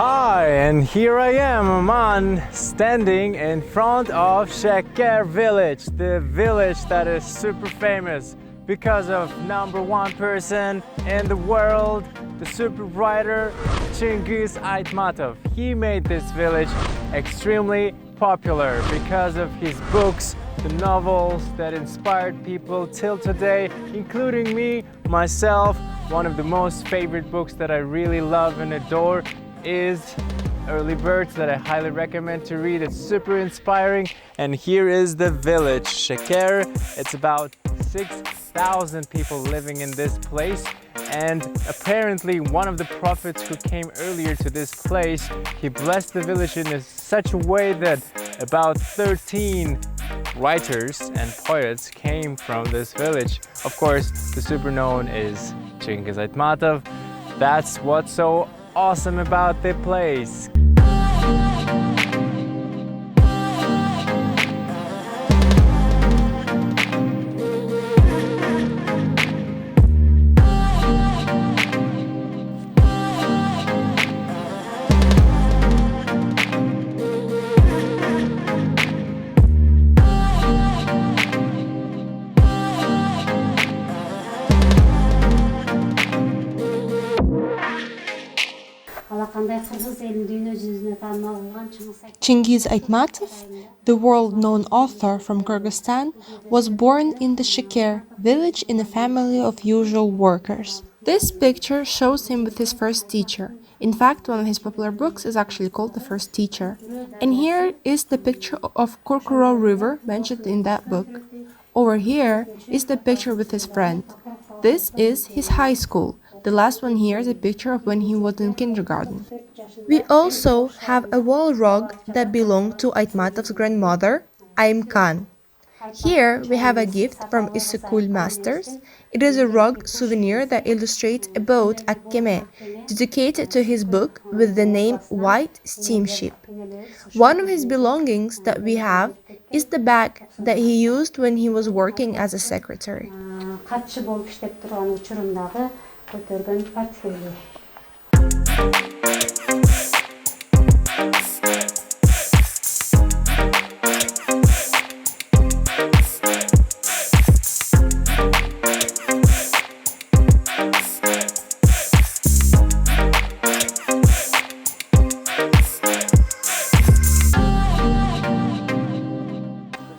Hi, and here I am, Aman, standing in front of Sheker village, the village that is super famous because of #1 person in the world, the super writer Chingiz Aitmatov. He made this village extremely popular because of his books, the novels that inspired people till today, including me, myself. One of the most favorite books that I really love and adore is Early Birds, that I highly recommend to read. It's super inspiring. And here is the village, Sheker. It's about 6,000 people living in this place. And apparently one of the prophets who came earlier to this place, he blessed the village in such a way that about 13 writers and poets came from this village. Of course, the super known is Chingiz Aitmatov. That's what's so awesome about the place. Chingiz Aitmatov, the world-known author from Kyrgyzstan, was born in the Sheker village in a family of usual workers. This picture shows him with his first teacher. In fact, one of his popular books is actually called The First Teacher. And here is the picture of Kurkuro River mentioned in that book. Over here is the picture with his friend. This is his high school. The last one here is a picture of when he was in kindergarten. We also have a wall rug that belonged to Aitmatov's grandmother, Aim Khan. Here we have a gift from Isikul Masters. It is a rug souvenir that illustrates a boat at Keme, dedicated to his book with the name White Steamship. One of his belongings that we have is the bag that he used when he was working as a secretary.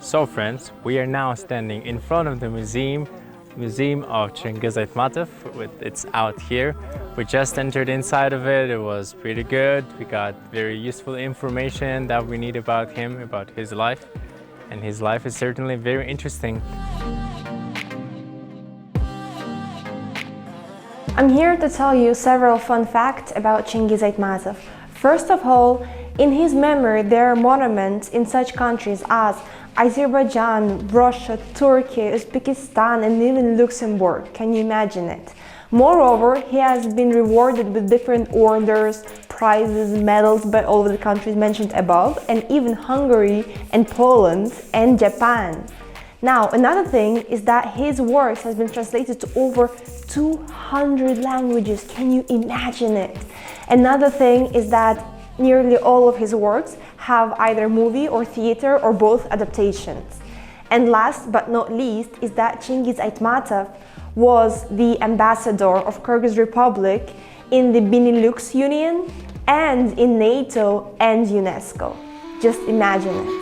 So friends, we are now standing in front of the museum of Chingiz Aitmatov. It's out here. We just entered inside of it. It was pretty good. We got very useful information that we need about him, about his life. And his life is certainly very interesting. I'm here to tell you several fun facts about Chingiz Aitmatov. First of all, in his memory there are monuments in such countries as Azerbaijan, Russia, Turkey, Uzbekistan, and even Luxembourg. Can you imagine it? Moreover, he has been rewarded with different orders, prizes, medals by all of the countries mentioned above, and even Hungary and Poland and Japan. Now, another thing is that his works has been translated to over 200 languages. Can you imagine it? Another thing is that nearly all of his works have either movie or theater or both adaptations. And last but not least is that Chingiz Aitmatov was the ambassador of Kyrgyz Republic in the Benelux Union and in NATO and UNESCO. Just imagine it.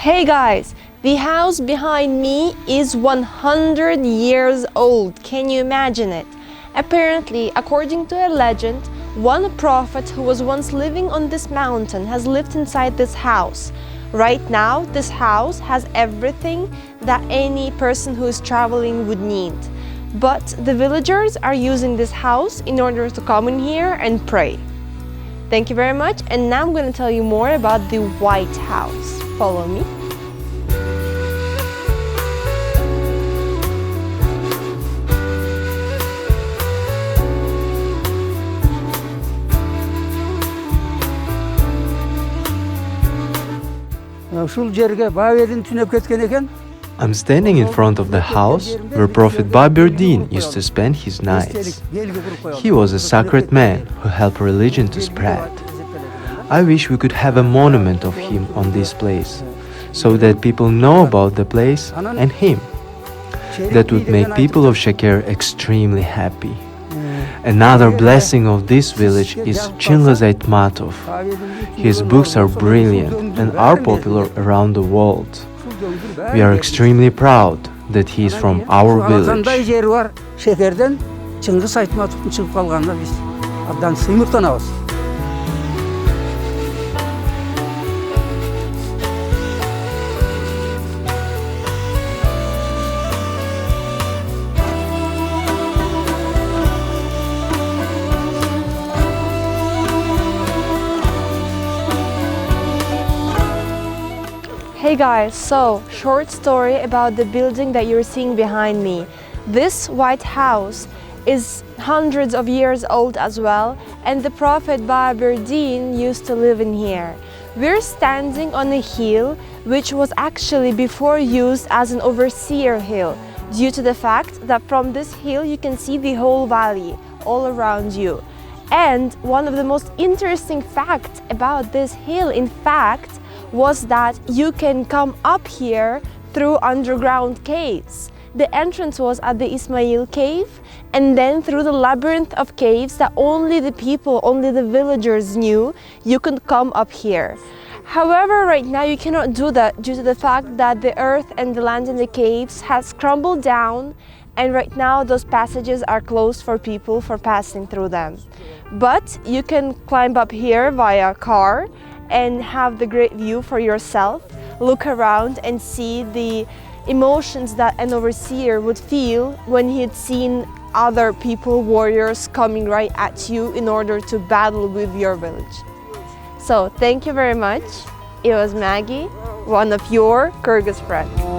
Hey guys, the house behind me is 100 years old. Can you imagine it? Apparently, according to a legend, one prophet who was once living on this mountain has lived inside this house. Right now, this house has everything that any person who is traveling would need. But the villagers are using this house in order to come in here and pray. Thank you very much, and now I'm going to tell you more about the White House. Follow me. I'm standing in front of the house where Prophet Baburdin used to spend his nights. He was a sacred man who helped religion to spread. I wish we could have a monument of him on this place, so that people know about the place and him. That would make people of Sheker extremely happy. Another blessing of this village is Chingiz Aitmatov. His books are brilliant and are popular around the world. We are extremely proud that he is from our village. Şekerden Chingiz Aitmatov'un çıkıp kalganına biz abdan sıyımırtanabız. Hey guys, so short story about the building that you're seeing behind me. This White House is hundreds of years old as well, and the Prophet Baburdin used to live in here. We're standing on a hill which was actually before used as an overseer hill, due to the fact that from this hill you can see the whole valley all around you. And one of the most interesting facts about this hill, in fact, was that you can come up here through underground caves. The entrance was at the Ismail cave, and then through the labyrinth of caves that only the people, only the villagers knew, you could come up here. However, right now you cannot do that due to the fact that the earth and the land in the caves has crumbled down, and right now those passages are closed for people for passing through them. But you can climb up here via car and have the great view for yourself, look around and see the emotions that an overseer would feel when he had seen other people, warriors, coming right at you in order to battle with your village. So thank you very much. It was Maggie, one of your Kyrgyz friends.